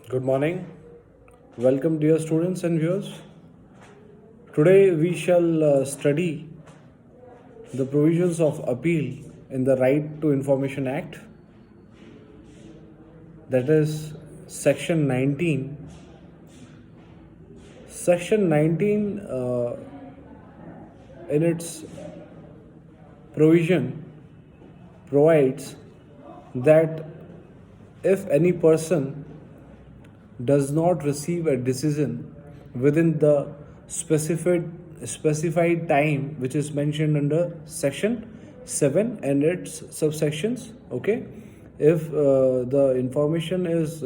Good morning. Welcome, dear students and viewers. Today we shall study the provisions of appeal in the Right to Information Act, that is Section 19. Section 19, in its provision, provides that if any person does not receive a decision within the specified time which is mentioned under section 7 and its subsections, okay, if the information is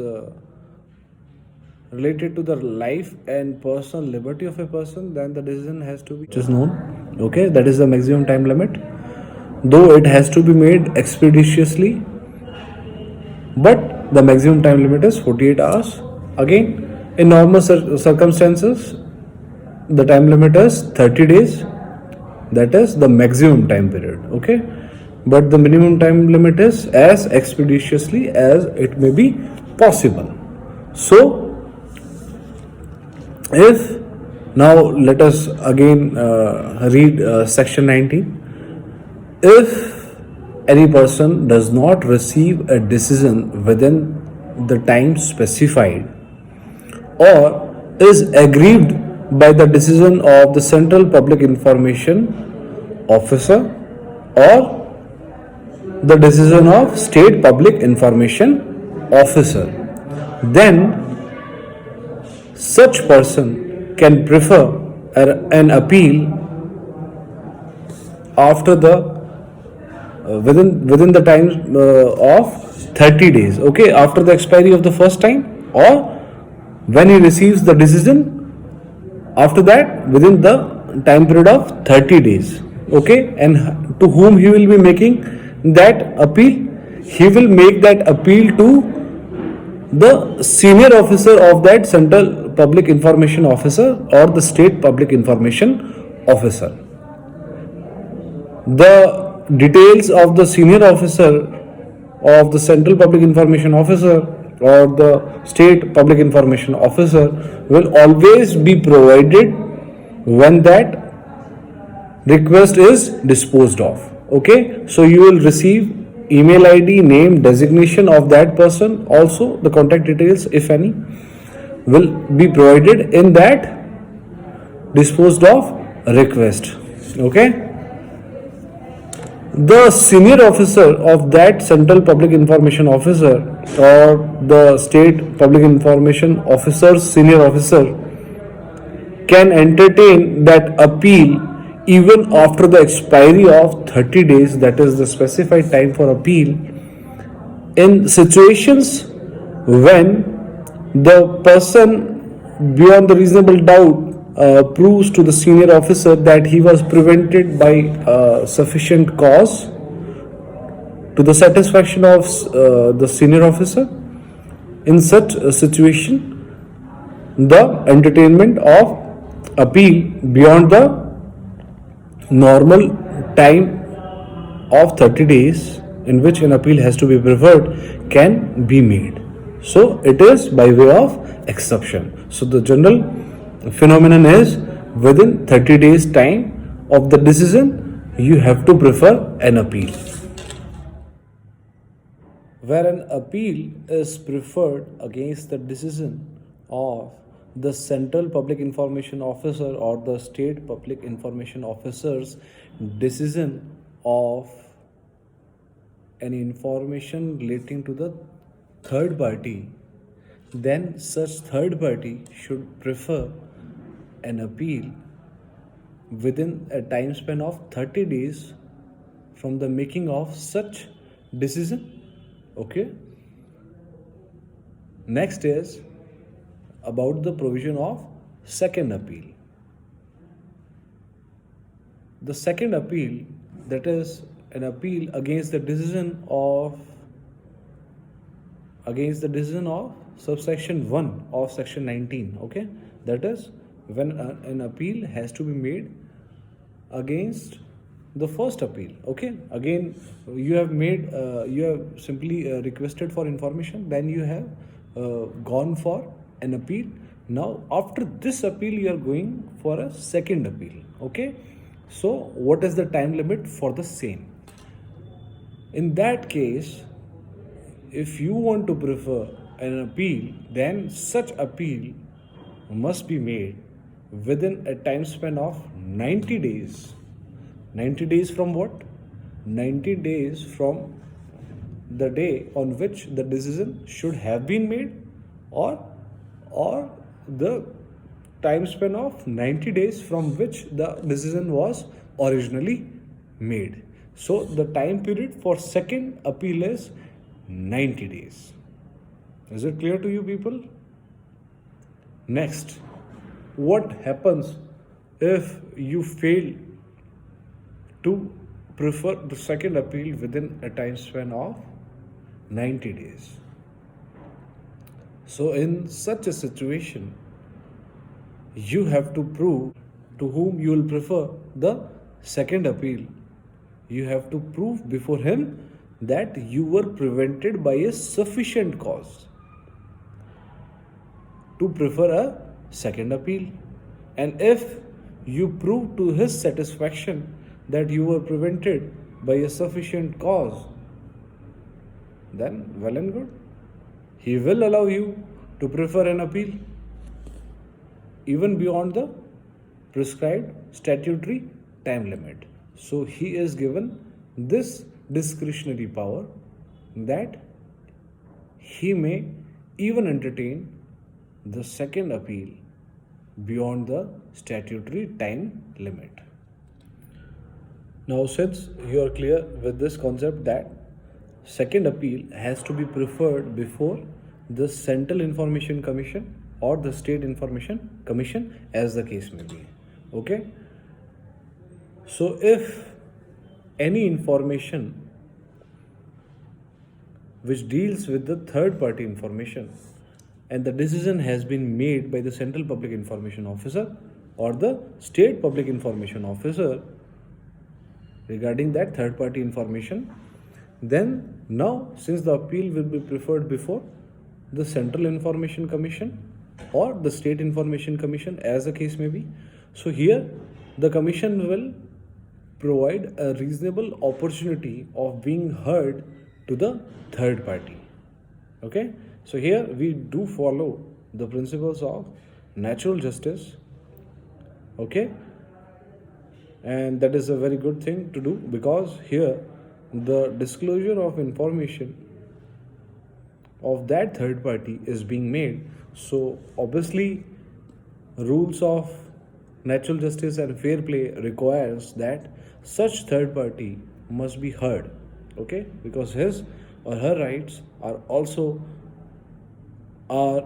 related to the life and personal liberty of a person, then the decision has to be which is known, okay, that is the maximum time limit, though it has to be made expeditiously, but the maximum time limit is 48 hours. Again, in normal circumstances, the time limit is 30 days, that is the maximum time period, okay, but the minimum time limit is as expeditiously as it may be possible. So if now let us again read section 19. If any person does not receive a decision within the time specified or is aggrieved by the decision of the Central Public Information Officer or the decision of State Public Information Officer, then such person can prefer an appeal after the within the time of 30 days, okay, after the expiry of the first time, or when he receives the decision after that within the time period of 30 days, okay. And to whom he will be making that appeal? He will make that appeal to the senior officer of that Central Public Information Officer or the State Public Information Officer. The details of the senior officer of the Central Public Information Officer or the State Public Information Officer will always be provided when that request is disposed of, okay. So you will receive email ID, name, designation of that person, also the contact details if any will be provided in that disposed of request, okay. The senior officer of that Central Public Information Officer or the State Public Information Officer's senior officer can entertain that appeal even after the expiry of 30 days, that is the specified time for appeal, in situations when the person beyond the reasonable doubt proves to the senior officer that he was prevented by sufficient cause to the satisfaction of the senior officer. In such a situation, the entertainment of appeal beyond the normal time of 30 days in which an appeal has to be preferred can be made. So it is by way of exception. So the general phenomenon is within 30 days time of the decision you have to prefer an appeal. Where an appeal is preferred against the decision of the Central Public Information Officer or the State Public Information Officer's decision of any information relating to the third party, then such third party should prefer an appeal within a time span of 30 days from the making of such decision, okay. Next is about the provision of second appeal. The second appeal, that is an appeal against the decision of subsection 1 of section 19, okay, that is when an appeal has to be made against the first appeal, okay. Again, you have simply requested for information, then you have gone for an appeal. Now after this appeal you are going for a second appeal. Okay, so what is the time limit for the same? In that case, if you want to prefer an appeal, then such appeal must be made within a time span of 90 days. 90 days from what? 90 days from the day on which the decision should have been made, or or the time span of 90 days from which the decision was originally made. So the time period for second appeal is 90 days. Is it clear to you people? Next, what happens if you fail to prefer the second appeal within a time span of 90 days? So in such a situation, you have to prove to whom you will prefer the second appeal. You have to prove before him that you were prevented by a sufficient cause to prefer a second appeal. And if you prove to his satisfaction that you were prevented by a sufficient cause, then well and good. He will allow you to prefer an appeal even beyond the prescribed statutory time limit. So he is given this discretionary power that he may even entertain the second appeal beyond the statutory time limit. Now, since you are clear with this concept that second appeal has to be preferred before the Central Information Commission or the State Information Commission, as the case may be. Okay? So, if any information which deals with the third party information and the decision has been made by the Central Public Information Officer or the State Public Information Officer regarding that third party information, then now since the appeal will be preferred before the Central Information Commission or the State Information Commission, as the case may be, so here the commission will provide a reasonable opportunity of being heard to the third party. Okay, so here we do follow the principles of natural justice. Okay, and that is a very good thing to do, because here the disclosure of information of that third party is being made. So obviously rules of natural justice and fair play requires that such third party must be heard. Okay, because his or her rights are also are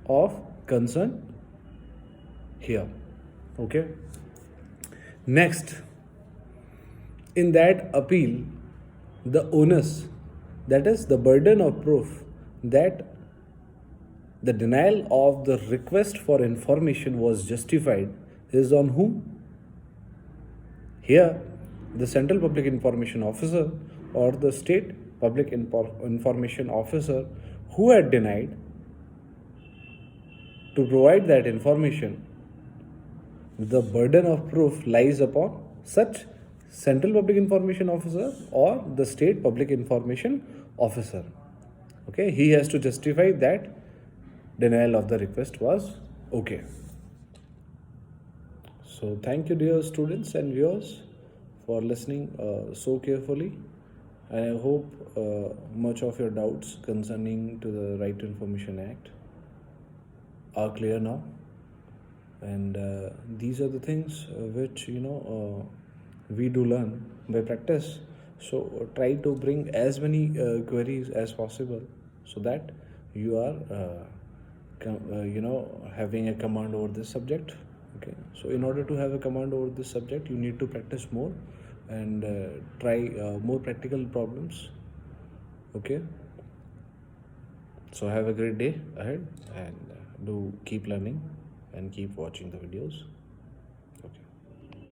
of concern here. Okay, next, in that appeal, the onus, that is the burden of proof that the denial of the request for information was justified, is on whom? Here, the Central Public Information Officer or the State Public Information Officer who had denied to provide that information. The burden of proof lies upon such Central Public Information Officer or the State Public Information Officer. Okay, he has to justify that denial of the request was okay. So thank you, dear students and viewers, for listening so carefully. I hope much of your doubts concerning to the Right to Information Act are clear now. And these are the things which we do learn by practice. So try to bring as many queries as possible, so that you are having a command over this subject. Okay, so in order to have a command over this subject, you need to practice more and try more practical problems. Okay, so have a great day ahead, and do keep learning and keep watching the videos.